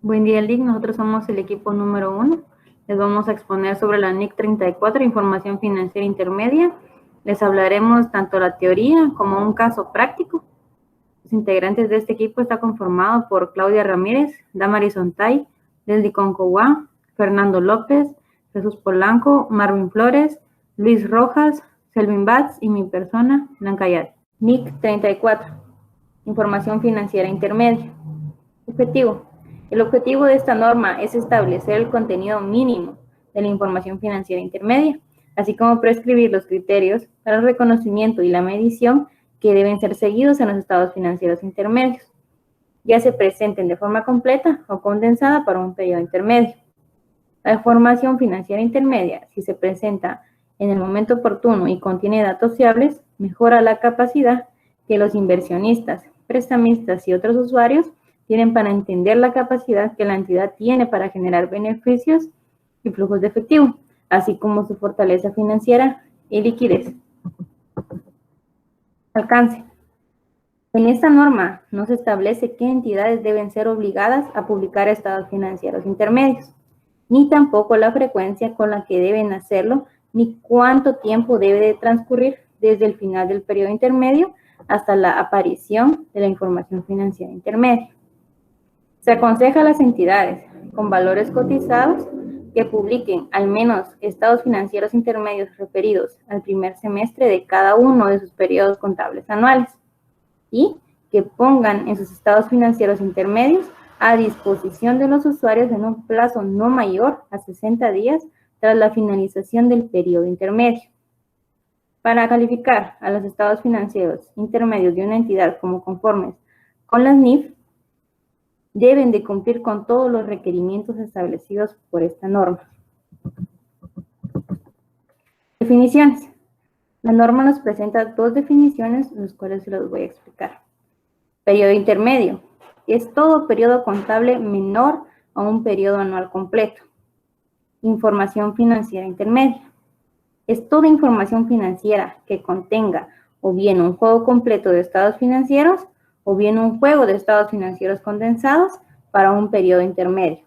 Buen día, LIC. Nosotros somos el equipo número 1. Les vamos a exponer sobre la NIC 34, Información Financiera Intermedia. Les hablaremos tanto la teoría como un caso práctico. Los integrantes de este equipo están conformados por Claudia Ramírez, Damaris Ontay, Leslie Concoguá, Fernando López, Jesús Polanco, Marvin Flores, Luis Rojas, Selvin Batz y mi persona, Blanca Yade. NIC 34, Información Financiera Intermedia. Objetivo. El objetivo de esta norma es establecer el contenido mínimo de la información financiera intermedia, así como prescribir los criterios para el reconocimiento y la medición que deben ser seguidos en los estados financieros intermedios, ya se presenten de forma completa o condensada para un periodo intermedio. La información financiera intermedia, si se presenta en el momento oportuno y contiene datos fiables, mejora la capacidad que los inversionistas, prestamistas y otros usuarios tienen para entender la capacidad que la entidad tiene para generar beneficios y flujos de efectivo, así como su fortaleza financiera y liquidez. Alcance. En esta norma no se establece qué entidades deben ser obligadas a publicar estados financieros intermedios, ni tampoco la frecuencia con la que deben hacerlo, ni cuánto tiempo debe de transcurrir desde el final del periodo intermedio hasta la aparición de la información financiera intermedia. Se aconseja a las entidades con valores cotizados que publiquen al menos estados financieros intermedios referidos al primer semestre de cada uno de sus periodos contables anuales y que pongan en sus estados financieros intermedios a disposición de los usuarios en un plazo no mayor a 60 días tras la finalización del periodo intermedio. Para calificar a los estados financieros intermedios de una entidad como conformes con las NIF, deben de cumplir con todos los requerimientos establecidos por esta norma. Definiciones. La norma nos presenta dos definiciones, las cuales se las voy a explicar. Periodo intermedio. Es todo periodo contable menor a un periodo anual completo. Información financiera intermedia. Es toda información financiera que contenga o bien un juego completo de estados financieros o bien un juego de estados financieros condensados para un periodo intermedio.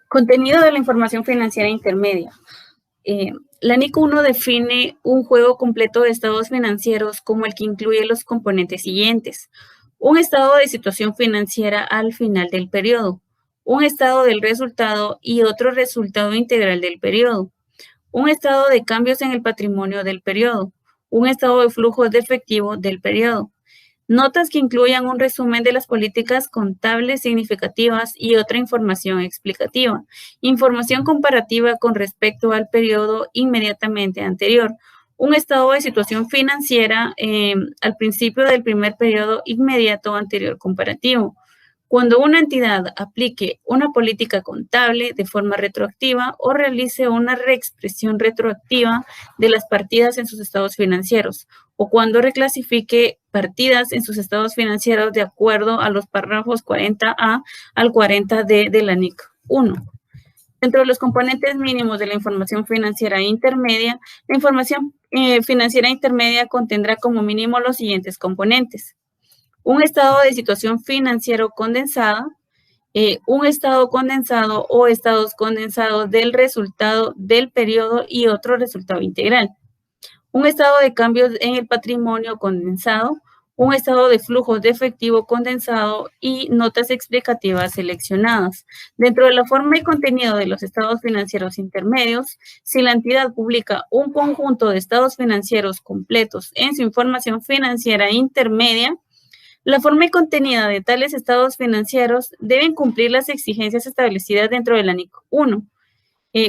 Contenido de la información financiera intermedia. La NIC 1 define un juego completo de estados financieros como el que incluye los componentes siguientes: un estado de situación financiera al final del periodo, un estado del resultado y otro resultado integral del periodo, un estado de cambios en el patrimonio del periodo, un estado de flujos de efectivo del periodo, notas que incluyan un resumen de las políticas contables significativas y otra información explicativa, información comparativa con respecto al periodo inmediatamente anterior, un estado de situación financiera al principio del primer periodo inmediato anterior comparativo. Cuando una entidad aplique una política contable de forma retroactiva o realice una reexpresión retroactiva de las partidas en sus estados financieros, o cuando reclasifique partidas en sus estados financieros de acuerdo a los párrafos 40A al 40D de la NIC 1. Dentro de los componentes mínimos de la información financiera intermedia, la información financiera intermedia contendrá como mínimo los siguientes componentes: un estado de situación financiero condensada, un estado condensado o estados condensados del resultado del periodo y otro resultado integral, un estado de cambios en el patrimonio condensado, un estado de flujos de efectivo condensado y notas explicativas seleccionadas. Dentro de la forma y contenido de los estados financieros intermedios, si la entidad publica un conjunto de estados financieros completos en su información financiera intermedia, la forma y contenido de tales estados financieros deben cumplir las exigencias establecidas dentro de la NIC 1.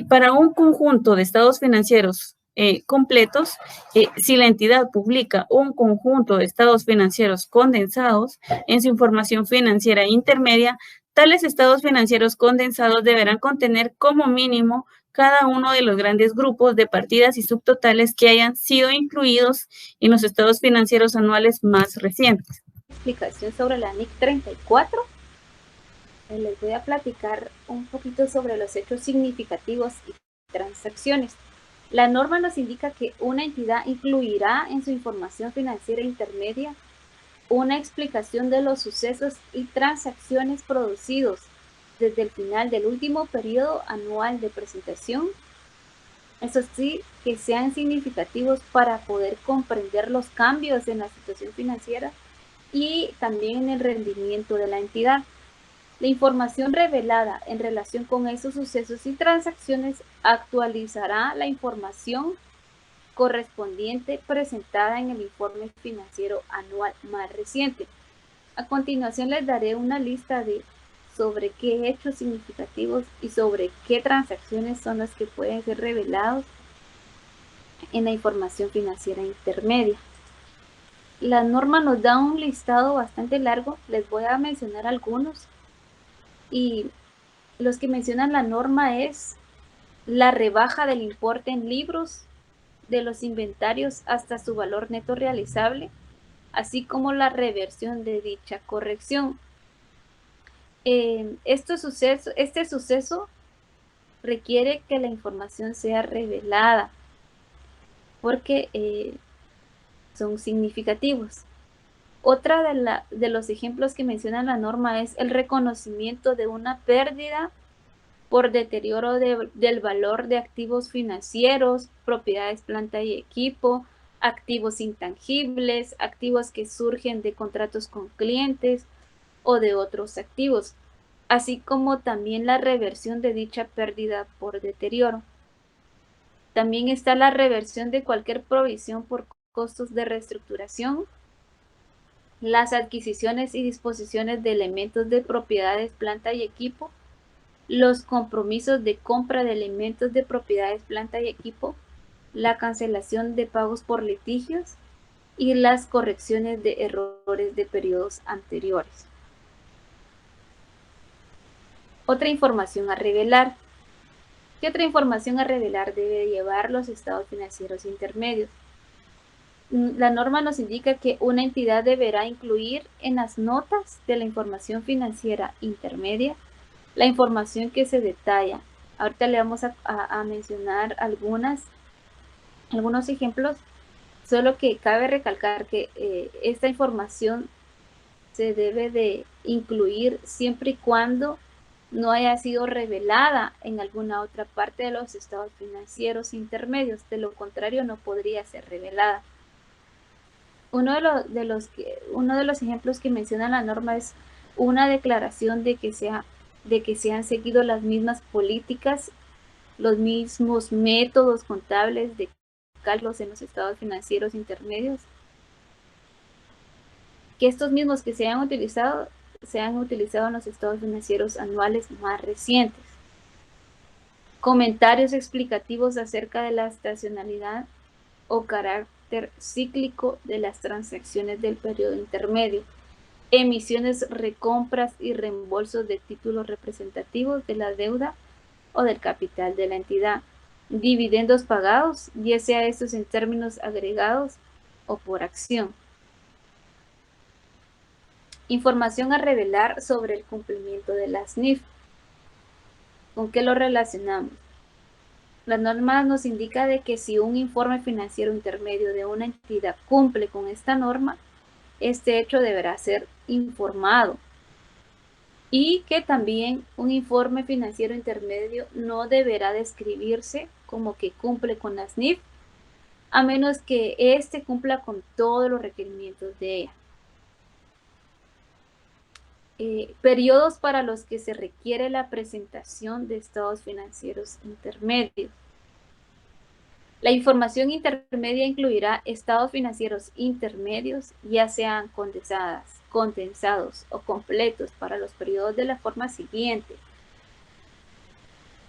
Para un conjunto de estados financieros completos, si la entidad publica un conjunto de estados financieros condensados en su información financiera intermedia, tales estados financieros condensados deberán contener como mínimo cada uno de los grandes grupos de partidas y subtotales que hayan sido incluidos en los estados financieros anuales más recientes. Explicación sobre la NIC 34. Les voy a platicar un poquito sobre los hechos significativos y transacciones. La norma nos indica que una entidad incluirá en su información financiera intermedia una explicación de los sucesos y transacciones producidos desde el final del último periodo anual de presentación. Eso sí, que sean significativos para poder comprender los cambios en la situación financiera y también en el rendimiento de la entidad. La información revelada en relación con esos sucesos y transacciones actualizará la información correspondiente presentada en el informe financiero anual más reciente. A continuación les daré una lista sobre qué hechos significativos y sobre qué transacciones son las que pueden ser revelados en la información financiera intermedia. La norma nos da un listado bastante largo, les voy a mencionar algunos, y los que mencionan la norma es la rebaja del importe en libros de los inventarios hasta su valor neto realizable, así como la reversión de dicha corrección. Este suceso requiere que la información sea revelada porque son significativos. Otra de los ejemplos que menciona la norma es el reconocimiento de una pérdida por deterioro del valor de activos financieros, propiedades, planta y equipo, activos intangibles, activos que surgen de contratos con clientes o de otros activos, así como también la reversión de dicha pérdida por deterioro. También está la reversión de cualquier provisión por costos de reestructuración, las adquisiciones y disposiciones de elementos de propiedades, planta y equipo, los compromisos de compra de elementos de propiedades, planta y equipo, la cancelación de pagos por litigios y las correcciones de errores de periodos anteriores. Otra información a revelar. ¿Qué otra información a revelar debe llevar los estados financieros intermedios? La norma nos indica que una entidad deberá incluir en las notas de la información financiera intermedia la información que se detalla. Ahorita le vamos a mencionar algunos ejemplos, solo que cabe recalcar que esta información se debe de incluir siempre y cuando no haya sido revelada en alguna otra parte de los estados financieros intermedios. De lo contrario, no podría ser revelada. Uno de los ejemplos que menciona la norma es una declaración de que se han seguido las mismas políticas, los mismos métodos contables de cálculos en los estados financieros intermedios, que estos mismos que se han utilizado en los estados financieros anuales más recientes. Comentarios explicativos acerca de la estacionalidad o carácter cíclico de las transacciones del periodo intermedio. Emisiones, recompras y reembolsos de títulos representativos de la deuda o del capital de la entidad. Dividendos pagados, ya sea estos en términos agregados o por acción. Información a revelar sobre el cumplimiento de las NIF. ¿Con qué lo relacionamos? La norma nos indica de que si un informe financiero intermedio de una entidad cumple con esta norma, este hecho deberá ser informado. Y que también un informe financiero intermedio no deberá describirse como que cumple con las NIF, a menos que éste cumpla con todos los requerimientos de ella. Periodos para los que se requiere la presentación de estados financieros intermedios. La información intermedia incluirá estados financieros intermedios, ya sean condensados o completos para los periodos de la forma siguiente.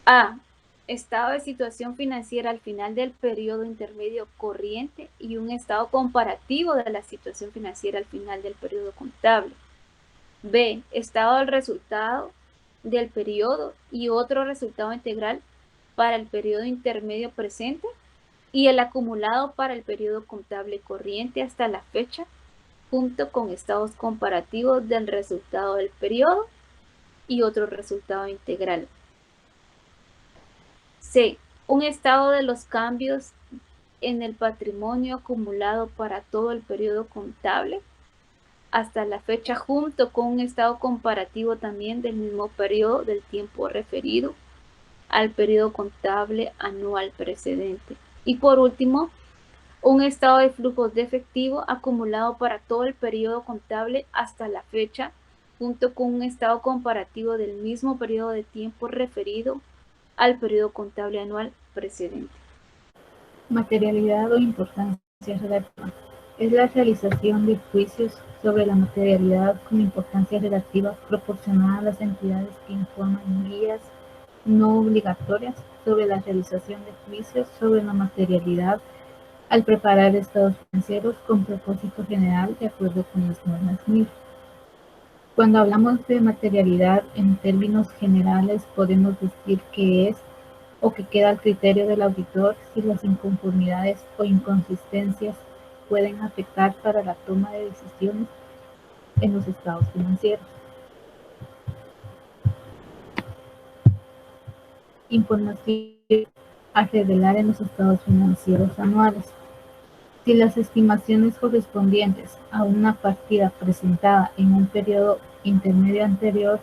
A. Estado de situación financiera al final del periodo intermedio corriente y un estado comparativo de la situación financiera al final del periodo contable. B. Estado del resultado del periodo y otro resultado integral para el periodo intermedio presente y el acumulado para el periodo contable corriente hasta la fecha, junto con estados comparativos del resultado del periodo y otro resultado integral. C. Un estado de los cambios en el patrimonio acumulado para todo el periodo contable hasta la fecha, junto con un estado comparativo también del mismo periodo del tiempo referido al periodo contable anual precedente. Y por último, un estado de flujos de efectivo acumulado para todo el periodo contable hasta la fecha, junto con un estado comparativo del mismo periodo de tiempo referido al periodo contable anual precedente. Materialidad o importancia relativa. Es la realización de juicios sobre la materialidad con importancia relativa proporcionada a las entidades que informan guías no obligatorias sobre la realización de juicios sobre la materialidad al preparar estados financieros con propósito general de acuerdo con las normas MIR. Cuando hablamos de materialidad en términos generales podemos decir que es o que queda al criterio del auditor si las inconformidades o inconsistencias pueden afectar para la toma de decisiones en los estados financieros. Información a revelar en los estados financieros anuales. Si las estimaciones correspondientes a una partida presentada en un periodo intermedio anterior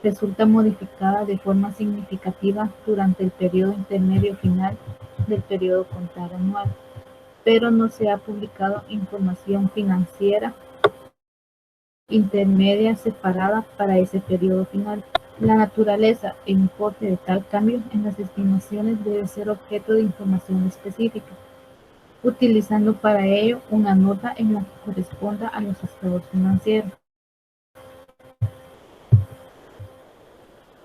resulta modificada de forma significativa durante el periodo intermedio final del periodo contable anual, pero no se ha publicado información financiera intermedia separada para ese periodo final. La naturaleza e importe de tal cambio en las estimaciones debe ser objeto de información específica, utilizando para ello una nota en la que corresponda a los estados financieros.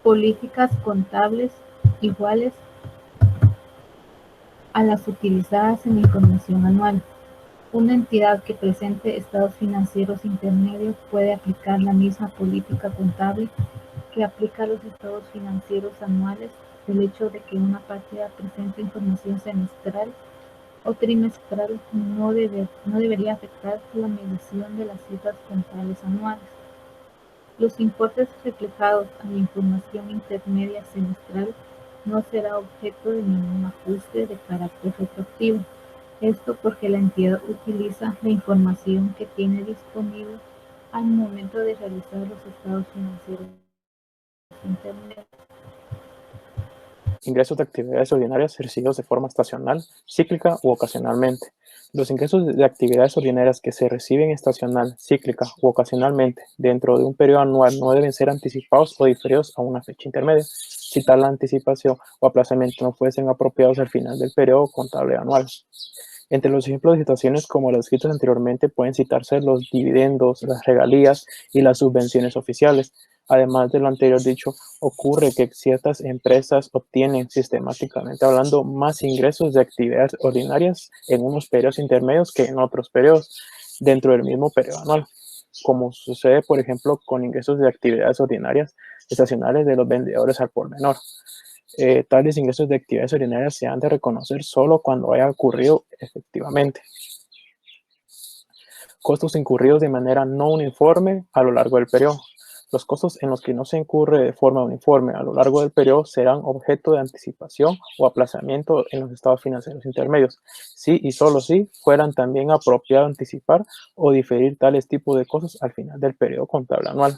Políticas contables iguales a las utilizadas en la información anual. Una entidad que presente estados financieros intermedios puede aplicar la misma política contable que aplica a los estados financieros anuales. El hecho de que una partida presente información semestral o trimestral no debería afectar la medición de las cifras contables anuales. Los importes reflejados a la información intermedia semestral no será objeto de ningún ajuste de carácter retroactivo. Esto porque la entidad utiliza la información que tiene disponible al momento de realizar los estados financieros intermedios. Ingresos de actividades ordinarias recibidos de forma estacional, cíclica u ocasionalmente. Los ingresos de actividades ordinarias que se reciben estacional, cíclica u ocasionalmente dentro de un periodo anual no deben ser anticipados o diferidos a una fecha intermedia, si tal anticipación o aplazamiento no fuesen apropiados al final del periodo contable anual. Entre los ejemplos de situaciones como las descritas anteriormente pueden citarse los dividendos, las regalías y las subvenciones oficiales. Además de lo anterior dicho, ocurre que ciertas empresas obtienen, sistemáticamente hablando, más ingresos de actividades ordinarias en unos periodos intermedios que en otros periodos dentro del mismo periodo anual, como sucede, por ejemplo, con ingresos de actividades ordinarias estacionales de los vendedores al por menor. Tales ingresos de actividades ordinarias se han de reconocer solo cuando haya ocurrido efectivamente. Costos incurridos de manera no uniforme a lo largo del periodo. Los costos en los que no se incurre de forma uniforme a lo largo del periodo serán objeto de anticipación o aplazamiento en los estados financieros intermedios, si y solo si fueran también apropiado anticipar o diferir tales tipos de costos al final del periodo contable anual.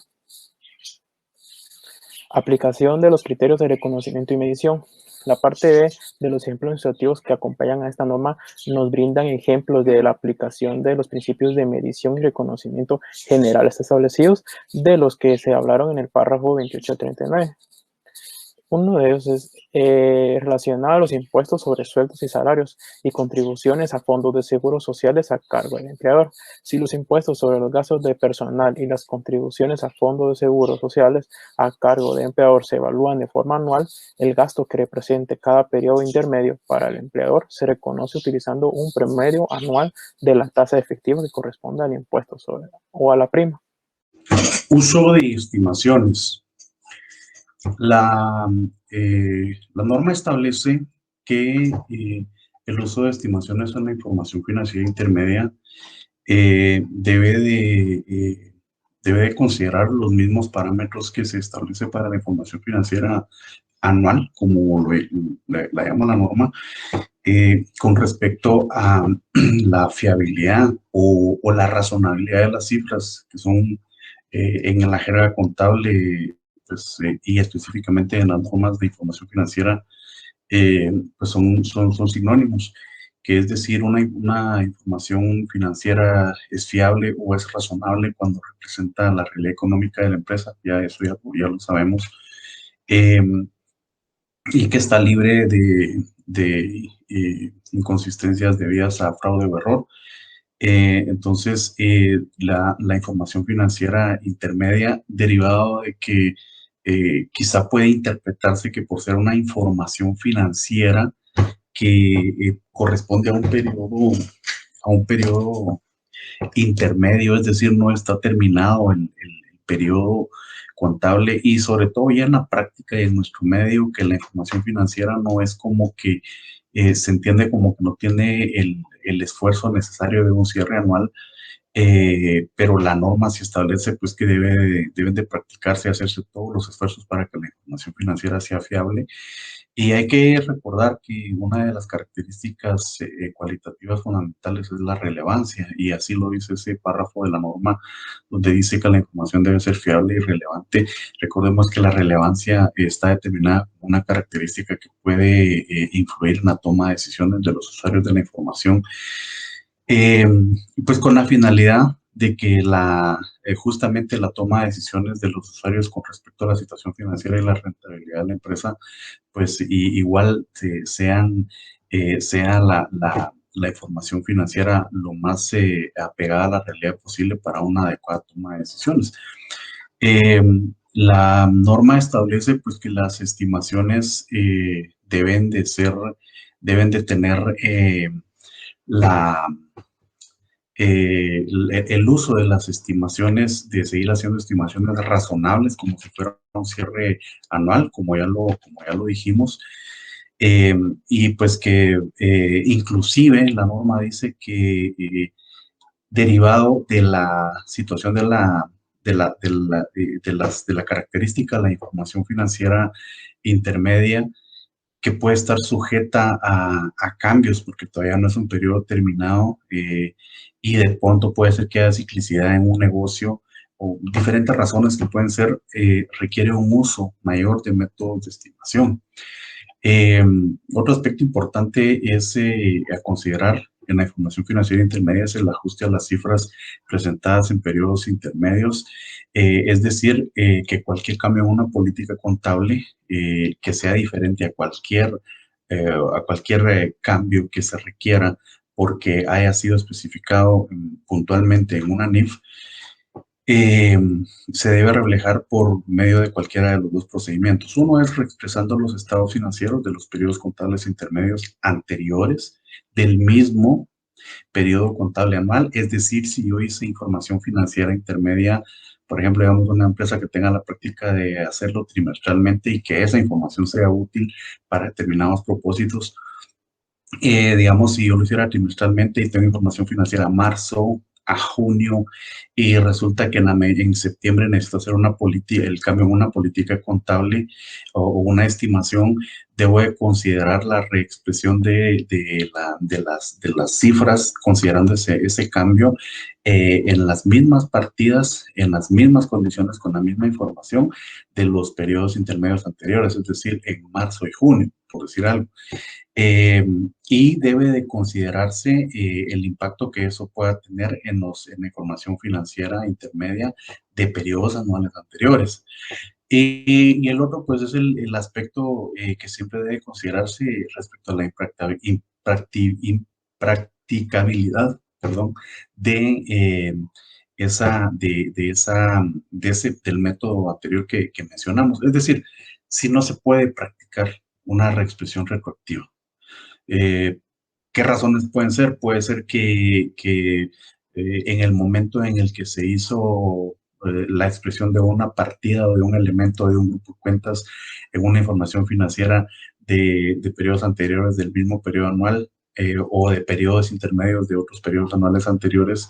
Aplicación de los criterios de reconocimiento y medición. La parte B de los ejemplos ilustrativos que acompañan a esta norma nos brindan ejemplos de la aplicación de los principios de medición y reconocimiento generales establecidos de los que se hablaron en el párrafo 2839. Uno de ellos es relacionado a los impuestos sobre sueldos y salarios y contribuciones a fondos de seguros sociales a cargo del empleador. Si los impuestos sobre los gastos de personal y las contribuciones a fondos de seguros sociales a cargo del empleador se evalúan de forma anual, el gasto que represente cada periodo intermedio para el empleador se reconoce utilizando un promedio anual de la tasa efectiva que corresponde al impuesto sobre o a la prima. Uso de estimaciones. La norma establece que el uso de estimaciones en la información financiera intermedia debe de considerar los mismos parámetros que se establece para la información financiera anual, como la llama la norma, con respecto a la fiabilidad o la razonabilidad de las cifras que son en la jerga contable, pues, y específicamente en las normas de información financiera, pues son sinónimos, que es decir, una información financiera es fiable o es razonable cuando representa la realidad económica de la empresa, ya eso ya lo sabemos, eh, y que está libre de inconsistencias debidas a fraude o error. Entonces, la información financiera intermedia, derivado de que quizá puede interpretarse que por ser una información financiera que corresponde a un periodo intermedio, es decir, no está terminado el periodo contable, y sobre todo ya en la práctica y en nuestro medio, que la información financiera no es como que se entiende como que no tiene el esfuerzo necesario de un cierre anual, pero la norma sí establece pues que deben de practicarse y hacerse todos los esfuerzos para que la información financiera sea fiable. Y hay que recordar que una de las características cualitativas fundamentales es la relevancia, y así lo dice ese párrafo de la norma, donde dice que la información debe ser fiable y relevante. Recordemos que la relevancia está determinada como una característica que puede influir en la toma de decisiones de los usuarios de la información, eh, pues con la finalidad de que justamente la toma de decisiones de los usuarios con respecto a la situación financiera y la rentabilidad de la empresa, pues igual sea la información financiera lo más apegada a la realidad posible para una adecuada toma de decisiones. Eh, la norma establece pues que las estimaciones deben de tener la el uso de las estimaciones, de seguir haciendo estimaciones razonables como si fuera un cierre anual, como ya lo dijimos, y pues que inclusive la norma dice que derivado de la situación de la característica de la información financiera intermedia, que puede estar sujeta a cambios, porque todavía no es un periodo terminado, y de pronto puede ser que haya ciclicidad en un negocio o diferentes razones que pueden ser, requiere un uso mayor de métodos de estimación. Otro aspecto importante es a considerar en la información financiera intermedia es el ajuste a las cifras presentadas en periodos intermedios, es decir, que cualquier cambio en una política contable que sea diferente a cualquier cambio que se requiera porque haya sido especificado puntualmente en una NIF, eh, se debe reflejar por medio de cualquiera de los dos procedimientos. Uno es reexpresando los estados financieros de los periodos contables intermedios anteriores del mismo periodo contable anual, es decir, si yo hice información financiera intermedia, por ejemplo, digamos una empresa que tenga la práctica de hacerlo trimestralmente y que esa información sea útil para determinados propósitos, digamos, si yo lo hiciera trimestralmente y tengo información financiera a marzo, a junio, y resulta que en septiembre necesito hacer el cambio en una política contable o una estimación, debo de considerar la reexpresión de las cifras, considerando ese cambio en las mismas partidas, en las mismas condiciones, con la misma información de los periodos intermedios anteriores, es decir, en marzo y junio, por decir algo. Y debe de considerarse el impacto que eso pueda tener en la información financiera intermedia de periodos anuales anteriores. Y el otro, pues, es el aspecto que siempre debe considerarse respecto a la impracticabilidad, perdón, de del método anterior que mencionamos. Es decir, si no se puede practicar una reexpresión retroactiva. ¿Qué razones pueden ser? Puede ser que en el momento en el que se hizo la expresión de una partida o de un elemento de un grupo de cuentas en una información financiera de periodos anteriores del mismo periodo anual, o de periodos intermedios de otros periodos anuales anteriores,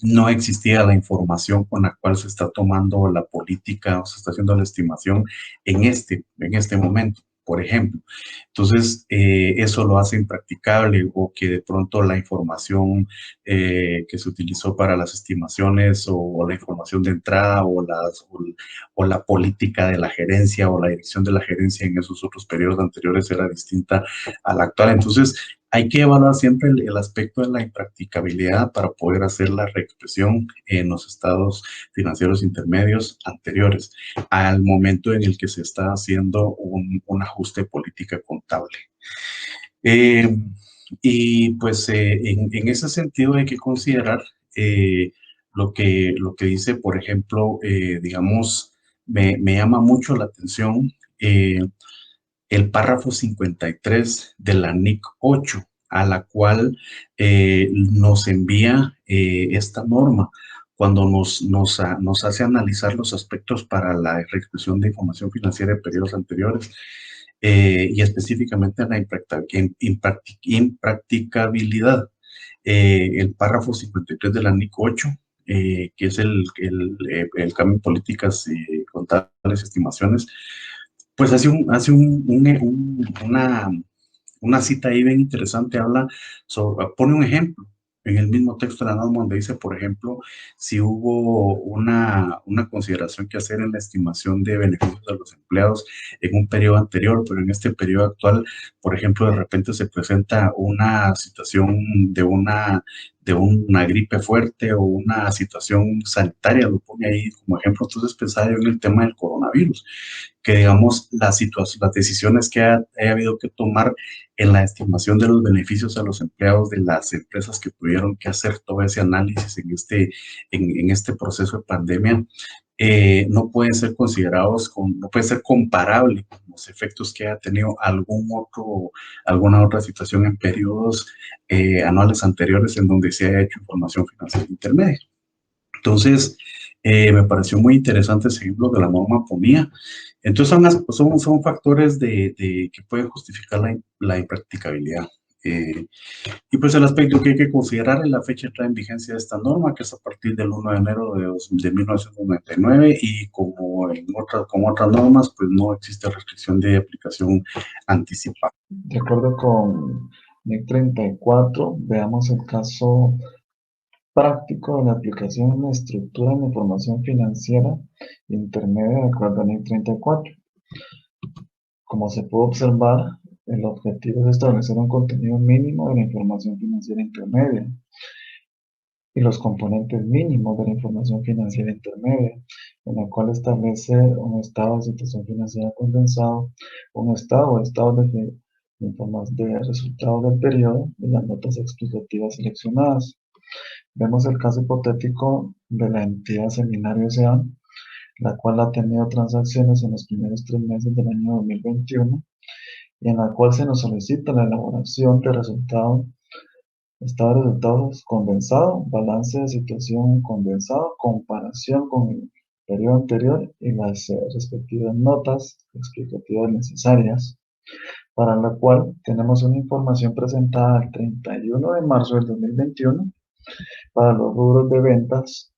no existía la información con la cual se está tomando la política o se está haciendo la estimación en este momento, por ejemplo. Entonces, eso lo hace impracticable, o que de pronto la información que se utilizó para las estimaciones, o la información de entrada, o la política de la gerencia o la dirección de la gerencia en esos otros periodos anteriores era distinta a la actual. Entonces, hay que evaluar siempre el aspecto de la impracticabilidad para poder hacer la reexpresión en los estados financieros intermedios anteriores al momento en el que se está haciendo un ajuste de política contable. Y pues en ese sentido hay que considerar lo que dice, por ejemplo, digamos, me llama mucho la atención el párrafo 53 de la NIC 8, a la cual nos envía esta norma cuando nos hace analizar los aspectos para la reexpresión de información financiera de periodos anteriores, y específicamente la impracticabilidad. El párrafo 53 de la NIC 8, que es el cambio en políticas contables y estimaciones, pues una cita ahí bien interesante. Pone un ejemplo en el mismo texto de la norma, donde dice, por ejemplo, si hubo una consideración que hacer en la estimación de beneficios a los empleados en un periodo anterior, pero en este periodo actual, por ejemplo, de repente se presenta una situación de una gripe fuerte o una situación sanitaria, lo pone ahí como ejemplo. Entonces pensaba yo en el tema del coronavirus, que digamos las decisiones que haya habido que tomar en la estimación de los beneficios a los empleados de las empresas que tuvieron que hacer todo ese análisis en este proceso de pandemia, no pueden ser considerados, no puede ser comparable con los efectos que haya tenido alguna otra situación en periodos anuales anteriores en donde se haya hecho información financiera intermedia. Entonces, me pareció muy interesante ese ejemplo que la norma ponía. Entonces, son factores que pueden justificar la impracticabilidad. Y pues el aspecto que hay que considerar es la fecha de entrada en vigencia de esta norma, que es a partir del 1 de enero de 1999, y como otras normas, pues no existe restricción de aplicación anticipada. De acuerdo con NIC 34, veamos el caso práctico de la aplicación de la estructura de la información financiera intermedia de acuerdo a NIC 34. Como se puede observar, el objetivo es establecer un contenido mínimo de la información financiera intermedia y los componentes mínimos de la información financiera intermedia, en la cual establece un estado de situación financiera condensado, un estado o estados de resultados del periodo y las notas explicativas seleccionadas. Vemos el caso hipotético de la entidad Seminario S.A., la cual ha tenido transacciones en los primeros 3 meses del año 2021 y en la cual se nos solicita la elaboración de estado de resultados condensado, balance de situación condensado, comparación con el periodo anterior y las respectivas notas explicativas necesarias, para la cual tenemos una información presentada el 31 de marzo del 2021 para los rubros de ventas,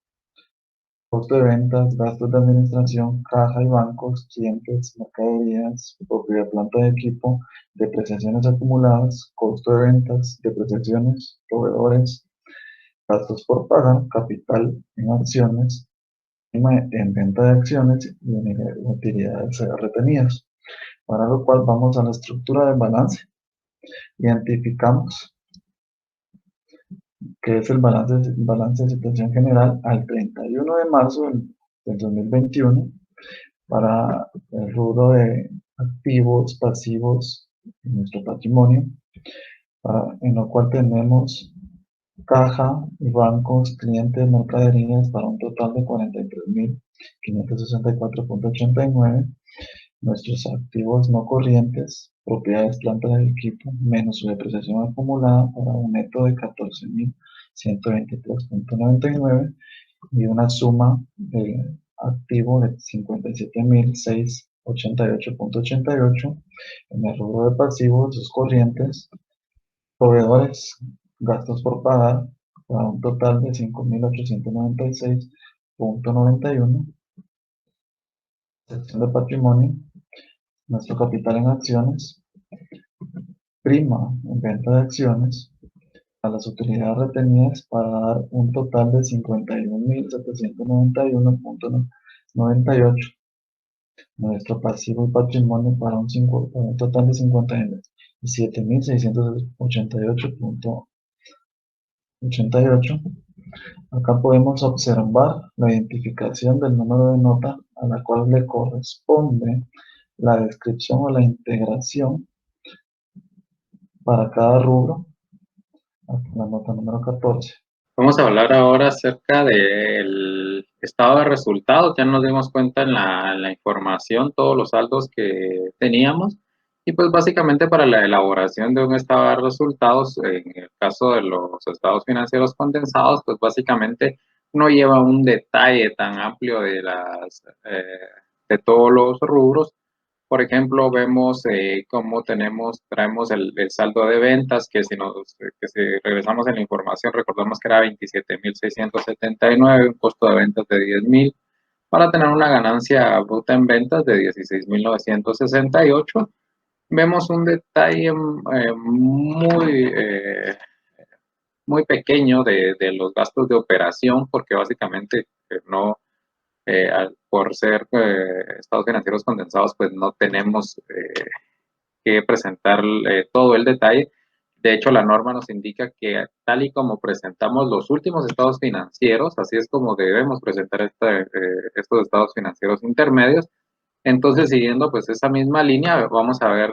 costo de ventas, gastos de administración, caja y bancos, clientes, mercaderías, propiedad, planta de equipo, depreciaciones acumuladas, costo de ventas, depreciaciones, proveedores, gastos por pagar, capital en acciones, en venta de acciones y en utilidades retenidas. Para lo cual vamos a la estructura del balance, identificamos que es el balance de situación general al 31 de marzo del 2021 para el rubro de activos, pasivos en nuestro patrimonio, en lo cual tenemos caja y bancos, clientes, mercaderías para un total de 43.564.89, nuestros activos no corrientes, propiedades, planta de equipo, menos su depreciación acumulada para un neto de 14.123.99 y una suma de activo de 57.688.88 en el rubro de pasivos, sus corrientes, proveedores, gastos por pagar, para un total de 5.896.91. Sección de patrimonio, nuestro capital en acciones, prima en venta de acciones, a las utilidades retenidas para dar un total de 51.791.98. Nuestro pasivo y patrimonio para un total de 57.688.88. Acá podemos observar la identificación del número de nota a la cual le corresponde la descripción o la integración para cada rubro. Aquí la nota número 14. Vamos a hablar ahora acerca del estado de resultados. Ya nos dimos cuenta en la información, todos los saldos que teníamos. Y pues básicamente para la elaboración de un estado de resultados, en el caso de los estados financieros condensados, pues básicamente no lleva un detalle tan amplio de todos los rubros. Por ejemplo, vemos cómo traemos el saldo de ventas, que si regresamos en la información, recordamos que era 27.679, un costo de ventas de 10.000, para tener una ganancia bruta en ventas de 16.968. Vemos un detalle muy pequeño de los gastos de operación, porque básicamente no por ser estados financieros condensados, pues no tenemos que presentar todo el detalle. De hecho, la norma nos indica que tal y como presentamos los últimos estados financieros, así es como debemos presentar estos estados financieros intermedios. Entonces, siguiendo pues esa misma línea, vamos a ver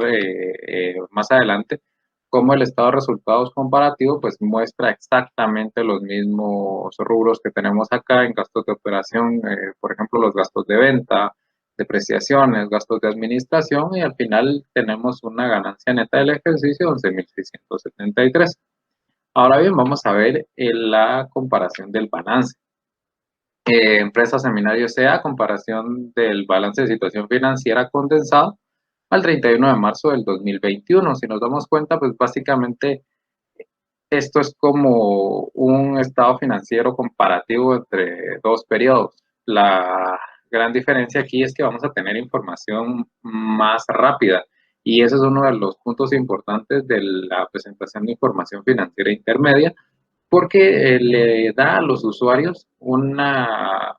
más adelante cómo el estado de resultados comparativo pues muestra exactamente los mismos rubros que tenemos acá en gastos de operación, por ejemplo, los gastos de venta, depreciaciones, gastos de administración, y al final tenemos una ganancia neta del ejercicio de 11.673. Ahora bien, vamos a ver la comparación del balance. Empresa Seminario S.A., comparación del balance de situación financiera condensado al 31 de marzo del 2021. Si nos damos cuenta, pues básicamente esto es como un estado financiero comparativo entre dos periodos. La gran diferencia aquí es que vamos a tener información más rápida, y ese es uno de los puntos importantes de la presentación de información financiera intermedia, porque le da a los usuarios una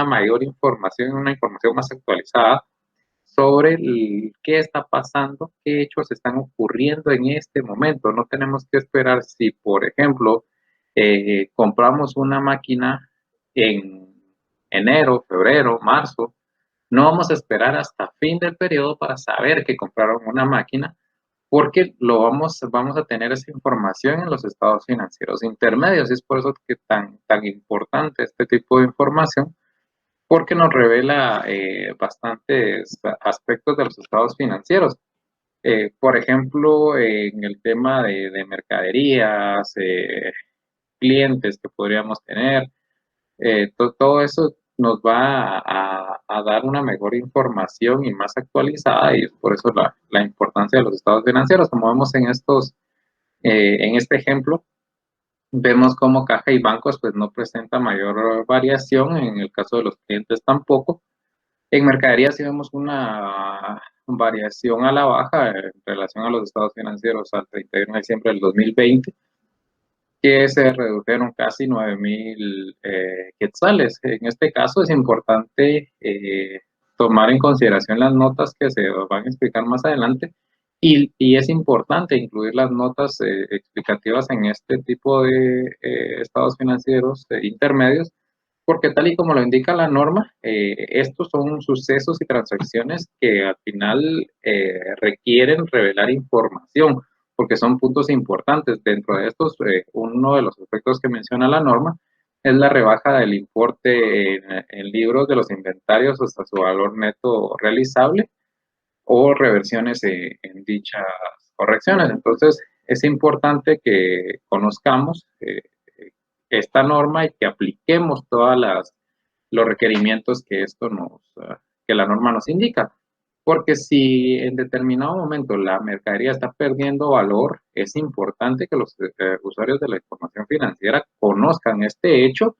mayor información, una información más actualizada sobre qué está pasando, qué hechos están ocurriendo en este momento. No tenemos que esperar si, por ejemplo, compramos una máquina en enero, febrero, marzo. No vamos a esperar hasta fin del periodo para saber que compraron una máquina, porque vamos a tener esa información en los estados financieros intermedios. Y es por eso que tan importante este tipo de información, porque nos revela bastantes aspectos de los estados financieros. Por ejemplo, en el tema de mercaderías, clientes que podríamos tener, todo eso nos va a dar una mejor información y más actualizada, y es por eso la importancia de los estados financieros. Como vemos en este ejemplo, vemos cómo caja y bancos pues no presenta mayor variación, en el caso de los clientes tampoco. En mercadería sí vemos una variación a la baja en relación a los estados financieros al 31 de diciembre del 2020, que se redujeron casi 9.000 quetzales. En este caso es importante tomar en consideración las notas que se van a explicar más adelante, y es importante incluir las notas explicativas en este tipo de estados financieros intermedios, porque tal y como lo indica la norma, estos son sucesos y transacciones que al final requieren revelar información, porque son puntos importantes. Dentro de estos, uno de los aspectos que menciona la norma es la rebaja del importe en libros de los inventarios hasta su valor neto realizable, o reversiones en dichas correcciones. Entonces, es importante que conozcamos esta norma y que apliquemos todos los requerimientos que la norma nos indica. Porque si en determinado momento la mercadería está perdiendo valor, es importante que los usuarios de la información financiera conozcan este hecho.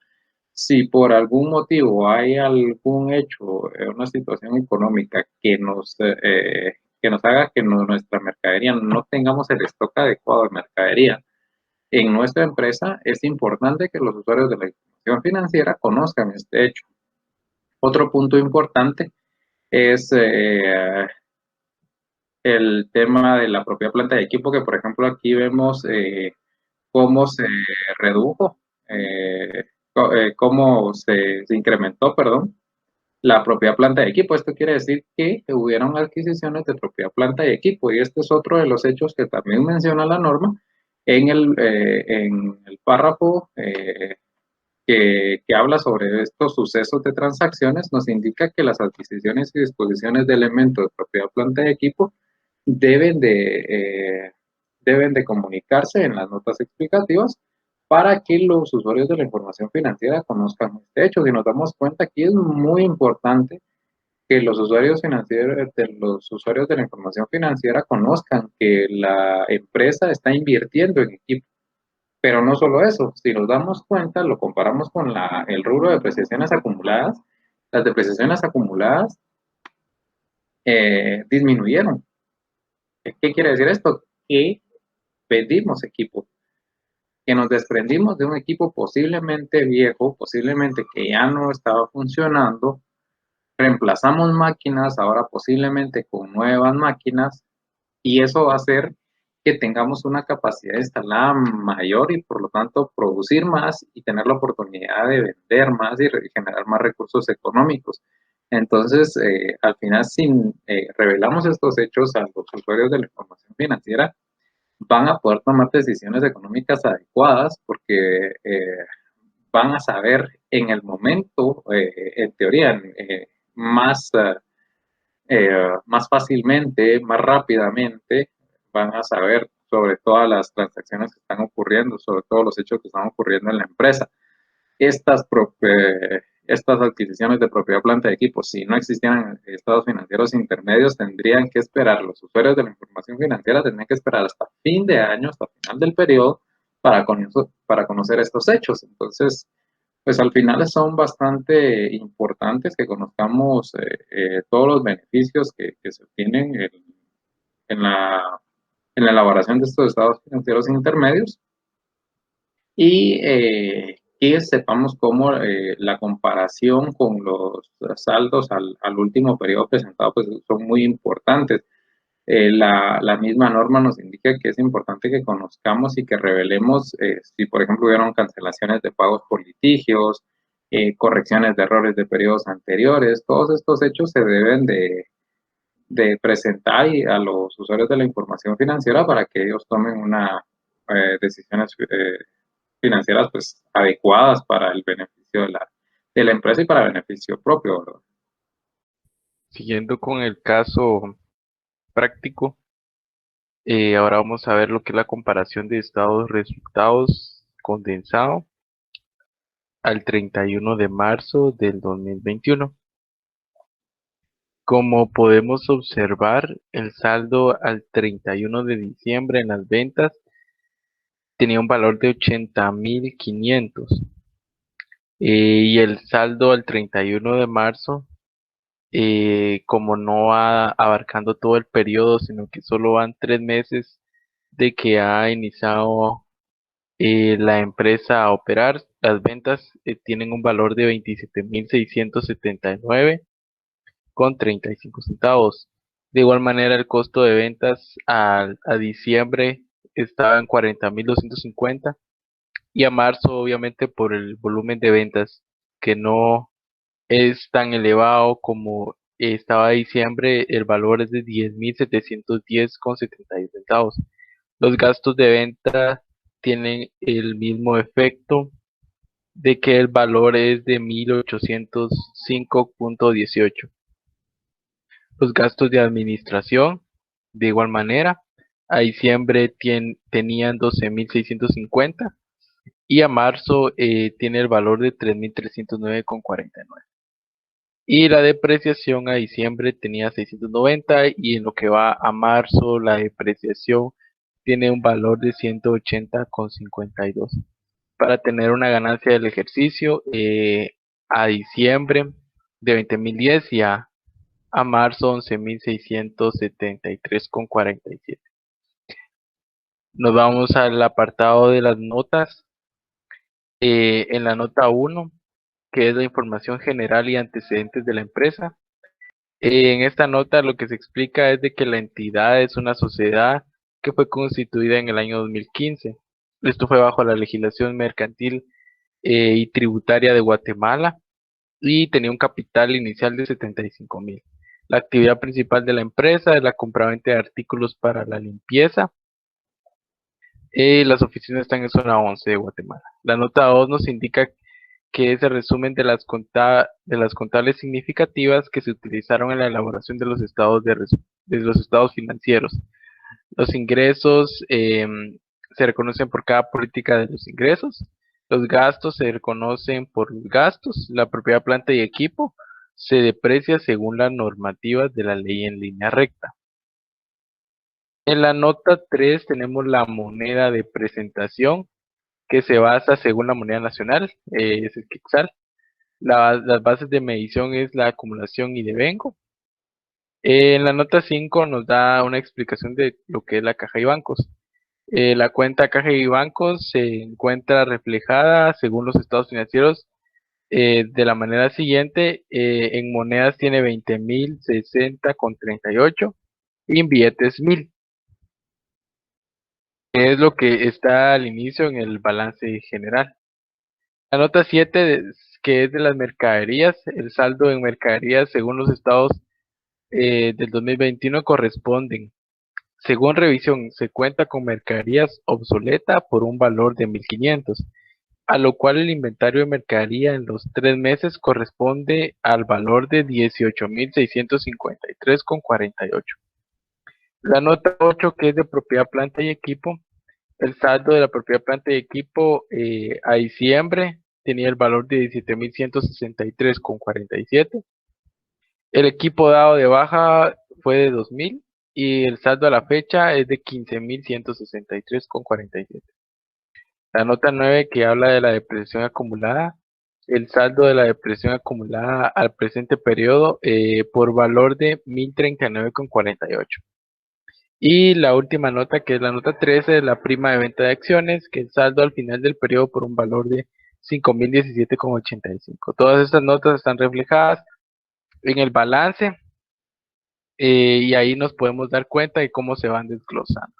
Si por algún motivo hay algún hecho, una situación económica que nos haga que nuestra mercadería no tengamos el stock adecuado de mercadería en nuestra empresa, es importante que los usuarios de la información financiera conozcan este hecho. Otro punto importante es el tema de la propia planta de equipo, que por ejemplo aquí vemos cómo se redujo, cómo se incrementó, perdón, la propia planta de equipo. Esto quiere decir que hubieron adquisiciones de propia planta de equipo, y este es otro de los hechos que también menciona la norma en el párrafo que habla sobre estos sucesos de transacciones. Nos indica que las adquisiciones y disposiciones de elementos de propiedad planta de equipo deben deben de comunicarse en las notas explicativas para que los usuarios de la información financiera conozcan este hecho. Si nos damos cuenta, aquí es muy importante que los usuarios financieros, los usuarios de la información financiera conozcan que la empresa está invirtiendo en equipo. Pero no solo eso, si nos damos cuenta, lo comparamos con el rubro de depreciaciones acumuladas, las depreciaciones acumuladas disminuyeron. ¿Qué quiere decir esto? Que vendimos equipo, que nos desprendimos de un equipo posiblemente viejo, posiblemente que ya no estaba funcionando, reemplazamos máquinas, ahora posiblemente con nuevas máquinas, y eso va a hacer que tengamos una capacidad instalada mayor y por lo tanto producir más y tener la oportunidad de vender más y generar más recursos económicos. Entonces, al final, si revelamos estos hechos a los usuarios de la información financiera, van a poder tomar decisiones económicas adecuadas porque van a saber en el momento, en teoría, más fácilmente, más rápidamente, van a saber sobre todas las transacciones que están ocurriendo, sobre todos los hechos que están ocurriendo en la empresa. Estas adquisiciones de propiedad planta de equipo, si no existieran estados financieros intermedios, tendrían que esperar, los usuarios de la información financiera tendrían que esperar hasta fin de año, hasta final del periodo, para conocer estos hechos. Entonces, pues al final son bastante importantes que conozcamos todos los beneficios que se obtienen en la elaboración de estos estados financieros intermedios, y que sepamos cómo la comparación con los saldos al último periodo presentado pues son muy importantes. La misma norma nos indica que es importante que conozcamos y que revelemos si, por ejemplo, hubieron cancelaciones de pagos por litigios, correcciones de errores de periodos anteriores. Todos estos hechos se deben de presentar a los usuarios de la información financiera para que ellos tomen decisiones financieras pues adecuadas para el beneficio de la empresa y para beneficio propio, ¿verdad? Siguiendo con el caso práctico, ahora vamos a ver lo que es la comparación de estados resultados condensado al 31 de marzo del 2021. Como podemos observar, el saldo al 31 de diciembre en las ventas tenía un valor de 80.500 y el saldo al 31 de marzo, como no va abarcando todo el periodo, sino que solo van 3 meses de que ha iniciado la empresa a operar, las ventas tienen un valor de 27.679,35 centavos. De igual manera, el costo de ventas a diciembre estaba en 40.250 y a marzo, obviamente, por el volumen de ventas que no es tan elevado como estaba diciembre, el valor es de 10.710,71 centavos. Los gastos de venta tienen el mismo efecto de que el valor es de 1.805,18. Los gastos de administración, de igual manera, a diciembre tenían 12.650 y a marzo tiene el valor de 3.309,49. Y la depreciación a diciembre tenía 690 y en lo que va a marzo la depreciación tiene un valor de 180,52 para tener una ganancia del ejercicio a diciembre de 20.010 y a marzo 11.673,47. Nos vamos al apartado de las notas. En la nota 1, que es la información general y antecedentes de la empresa. En esta nota lo que se explica es de que la entidad es una sociedad que fue constituida en el año 2015. Esto fue bajo la legislación mercantil y tributaria de Guatemala y tenía un capital inicial de 75.000. La actividad principal de la empresa es la compraventa de artículos para la limpieza. Las oficinas están en zona 11 de Guatemala. La nota 2 nos indica que es el resumen de las contables significativas que se utilizaron en la elaboración de los estados de los estados financieros. Los ingresos se reconocen por cada política de los ingresos. Los gastos se reconocen por los gastos. La propiedad, planta y equipo se deprecia según las normativas de la ley en línea recta. En la nota 3 tenemos la moneda de presentación, que se basa según la moneda nacional, es el quetzal. Las bases de medición es la acumulación y devengo. En la nota 5 nos da una explicación de lo que es la caja y bancos. La cuenta caja y bancos se encuentra reflejada según los estados financieros de la manera siguiente. En monedas tiene 20.060,38 y en billetes 1.000. Es lo que está al inicio en el balance general. La nota 7, que es de las mercaderías, el saldo en mercaderías según los estados del 2021 corresponden. Según revisión, se cuenta con mercaderías obsoleta por un valor de 1.500, a lo cual el inventario de mercadería en los 3 meses corresponde al valor de 18.653,48. La nota 8, que es de propiedad, planta y equipo, el saldo de la propiedad, planta y equipo a diciembre tenía el valor de 17.163,47. El equipo dado de baja fue de 2.000 y el saldo a la fecha es de 15.163,47. La nota 9, que habla de la depreciación acumulada, el saldo de la depreciación acumulada al presente periodo por valor de 1.039,48. Y la última nota, que es la nota 13, de la prima de venta de acciones, que el saldo al final del periodo por un valor de 5.017,85. Todas estas notas están reflejadas en el balance y ahí nos podemos dar cuenta de cómo se van desglosando.